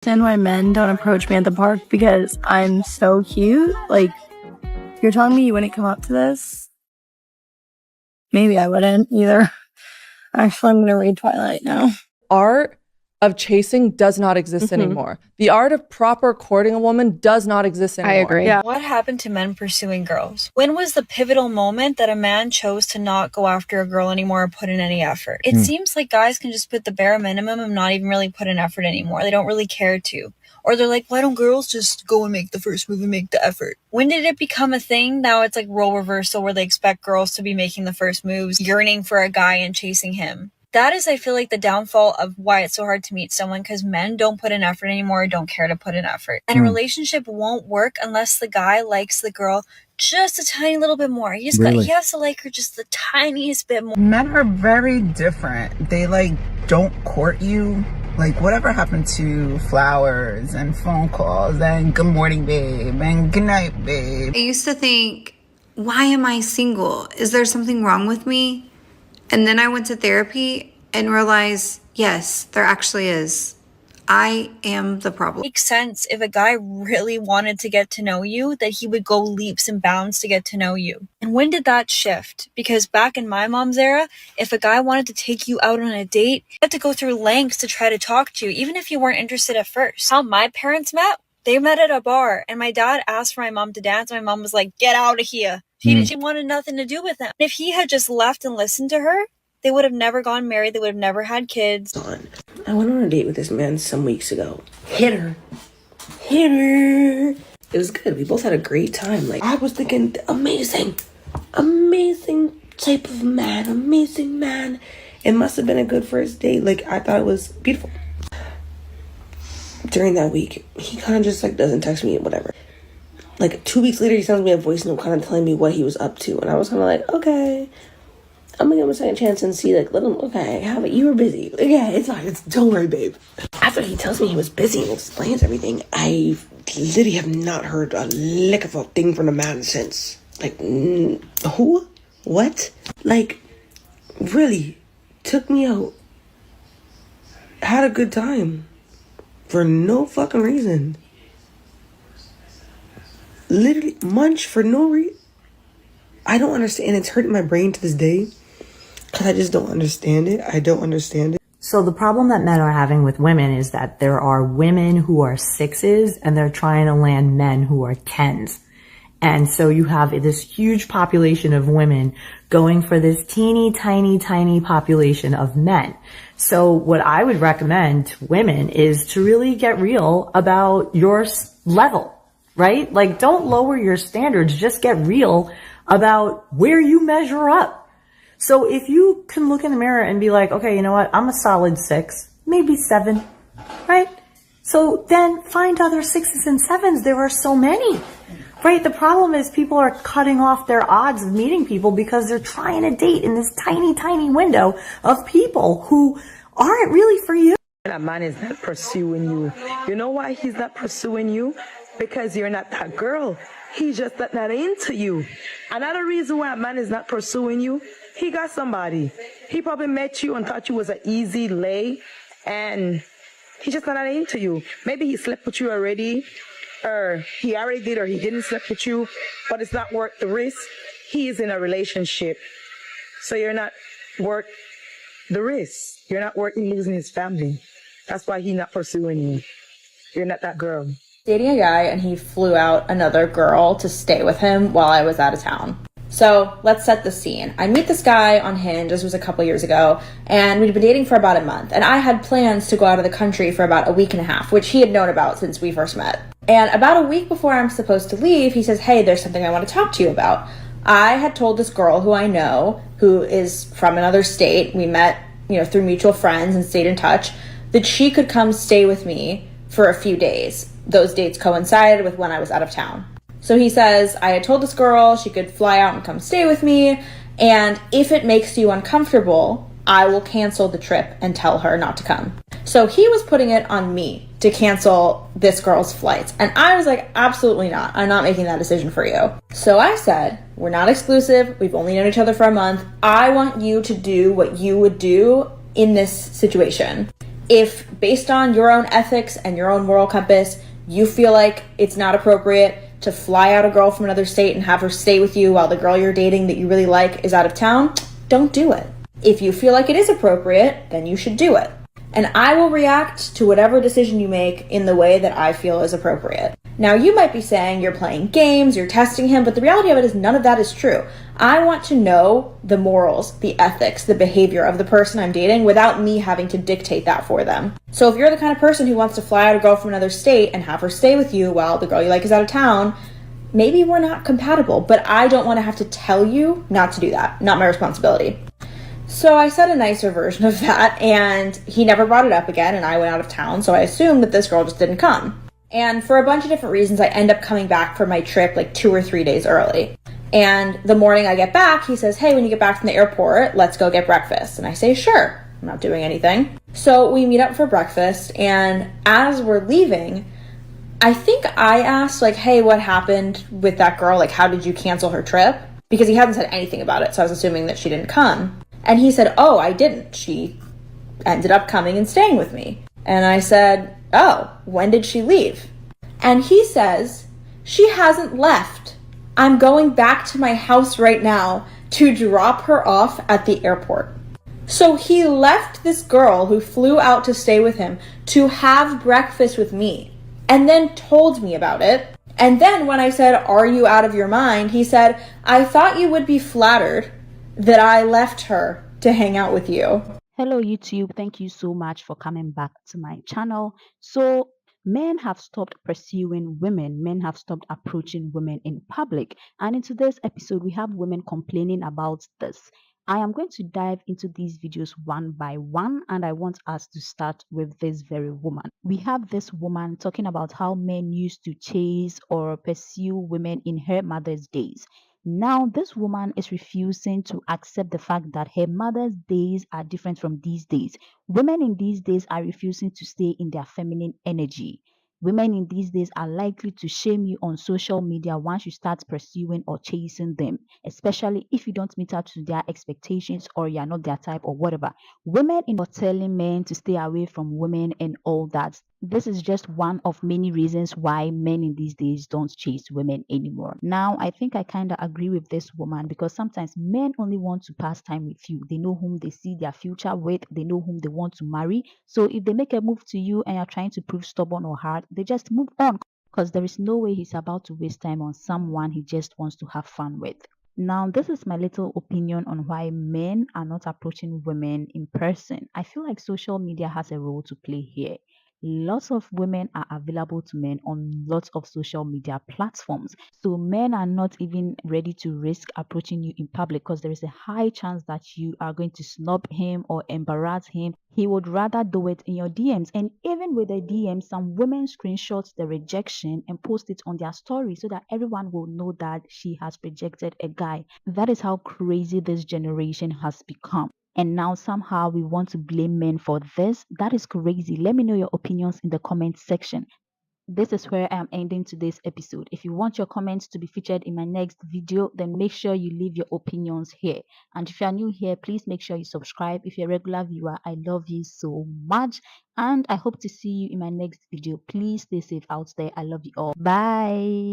understand why men don't approach me at the park because I'm so cute. Like, you're telling me you wouldn't come up to this? Maybe I wouldn't either. Actually, I'm gonna read Twilight now. Art of chasing does not exist anymore. The art of proper courting a woman does not exist anymore. I agree. Yeah. What happened to men pursuing girls? When was the pivotal moment that a man chose to not go after a girl anymore or put in any effort? It seems like guys can just put the bare minimum and not even really put in effort anymore. They don't really care to. Or they're like, why don't girls just go and make the first move and make the effort? When did it become a thing? Now it's like role reversal where they expect girls to be making the first moves, yearning for a guy and chasing him. That is, I feel like, the downfall of why it's so hard to meet someone, because men don't put in effort anymore or don't care to put in effort. And a relationship won't work unless the guy likes the girl just a tiny little bit more. He has to like her just the tiniest bit more. Men are very different. They don't court you. Whatever happened to flowers and phone calls and good morning, babe, and good night, babe? I used to think, why am I single? Is there something wrong with me? And then I went to therapy and realized, yes, there actually is. I am the problem. It makes sense if a guy really wanted to get to know you, that he would go leaps and bounds to get to know you. And when did that shift? Because back in my mom's era, if a guy wanted to take you out on a date, he had to go through lengths to try to talk to you, even if you weren't interested at first. How my parents met? They met at a bar, and my dad asked for my mom to dance. My mom was like, get out of here. She wanted nothing to do with him. If he had just left and listened to her, they would have never gone married. They would have never had kids. I went on a date with this man some weeks ago. Hit her. It was good. We both had a great time. I was thinking, amazing type of man, amazing man. It must have been a good first date. I thought it was beautiful. During that week, he kind of just doesn't text me, whatever. 2 weeks later, he sends me a voice note kind of telling me what he was up to. And I was kind of okay, I'm going to give him a second chance and see, let him, okay, have it. You were busy. Yeah, it's fine. Don't worry, babe. After he tells me he was busy and explains everything, I literally have not heard a lick of a thing from the man since. Who? What? Really, took me out. Had a good time. For no fucking reason. Literally munch for no reason. I don't understand. It's hurting my brain to this day because I just don't understand it. I don't understand it. So the problem that men are having with women is that there are women who are 6s and they're trying to land men who are 10s. And so you have this huge population of women going for this teeny tiny population of men. So what I would recommend to women is to really get real about your level. Right? Don't lower your standards. Just get real about where you measure up. So if you can look in the mirror and be like, okay, you know what? I'm a solid 6, maybe 7, right? So then find other 6s and 7s. There are so many, right? The problem is people are cutting off their odds of meeting people because they're trying to date in this tiny window of people who aren't really for you. A man is not pursuing you. You know why he's not pursuing you? Because you're not that girl. He's just not into you. Another reason why a man is not pursuing you, he got somebody. He probably met you and thought you was an easy lay, and he's just not into you. Maybe he slept with you already, or he already did, or he didn't sleep with you, but it's not worth the risk. He is in a relationship, so you're not worth the risk. You're not worth losing his family. That's why he's not pursuing you. You're not that girl. Dating a guy, and he flew out another girl to stay with him while I was out of town. So let's set the scene. I meet this guy on Hinge. This was a couple years ago, and we'd been dating for about a month. And I had plans to go out of the country for about a week and a half, which he had known about since we first met. And about a week before I'm supposed to leave, he says, hey, there's something I want to talk to you about. I had told this girl who I know, who is from another state, we met, through mutual friends and stayed in touch, that she could come stay with me for a few days. Those dates coincided with when I was out of town. So he says, I had told this girl she could fly out and come stay with me, and if it makes you uncomfortable, I will cancel the trip and tell her not to come. So he was putting it on me to cancel this girl's flights. And I was like, absolutely not. I'm not making that decision for you. So I said, we're not exclusive. We've only known each other for a month. I want you to do what you would do in this situation. If based on your own ethics and your own moral compass, you feel like it's not appropriate to fly out a girl from another state and have her stay with you while the girl you're dating that you really like is out of town, don't do it. If you feel like it is appropriate, then you should do it. And I will react to whatever decision you make in the way that I feel is appropriate. Now, you might be saying you're playing games, you're testing him, but the reality of it is none of that is true. I want to know the morals, the ethics, the behavior of the person I'm dating without me having to dictate that for them. So if you're the kind of person who wants to fly out a girl from another state and have her stay with you while the girl you like is out of town, maybe we're not compatible, but I don't want to have to tell you not to do that. Not my responsibility. So I said a nicer version of that, and he never brought it up again, and I went out of town, so I assumed that this girl just didn't come. And for a bunch of different reasons, I end up coming back from my trip like 2 or 3 days early. And the morning I get back, he says, hey, when you get back from the airport, let's go get breakfast. And I say, sure, I'm not doing anything. So we meet up for breakfast, and as we're leaving, I think I asked, like, hey, what happened with that girl? Like, how did you cancel her trip? Because he hadn't said anything about it, so I was assuming that she didn't come. And he said, oh, I didn't. She ended up coming and staying with me. And I said, oh, when did she leave? And he says, she hasn't left. I'm going back to my house right now to drop her off at the airport. So he left this girl who flew out to stay with him to have breakfast with me and then told me about it. And then when I said, are you out of your mind? He said, I thought you would be flattered that I left her to hang out with you. Hello YouTube, thank you so much for coming back to my channel. So men have stopped pursuing women, men have stopped approaching women in public, and in today's episode we have women complaining about this. I am going to dive into these videos one by one, and I want us to start with this very woman. We have this woman talking about how men used to chase or pursue women in her mother's days. Now, this woman is refusing to accept the fact that her mother's days are different from these days. Women in these days are refusing to stay in their feminine energy. Women in these days are likely to shame you on social media once you start pursuing or chasing them, especially if you don't meet up to their expectations or you're not their type or whatever. Women in telling men to stay away from women and all that. This is just one of many reasons why men in these days don't chase women anymore. Now, I think I kind of agree with this woman because sometimes men only want to pass time with you. They know whom they see their future with, they know whom they want to marry. So if they make a move to you and you're trying to prove stubborn or hard, they just move on because there is no way he's about to waste time on someone he just wants to have fun with. Now, this is my little opinion on why men are not approaching women in person. I feel like social media has a role to play here. Lots of women are available to men on lots of social media platforms. So men are not even ready to risk approaching you in public because there is a high chance that you are going to snub him or embarrass him. He would rather do it in your DMs. And even with the DMs, some women screenshot the rejection and post it on their story so that everyone will know that she has rejected a guy. That is how crazy this generation has become. And now somehow we want to blame men for this. That is crazy. Let me know your opinions in the comment section. This is where I am ending today's episode. If you want your comments to be featured in my next video, then make sure you leave your opinions here. And if you are new here, please make sure you subscribe. If you're a regular viewer, I love you so much. And I hope to see you in my next video. Please stay safe out there. I love you all. Bye.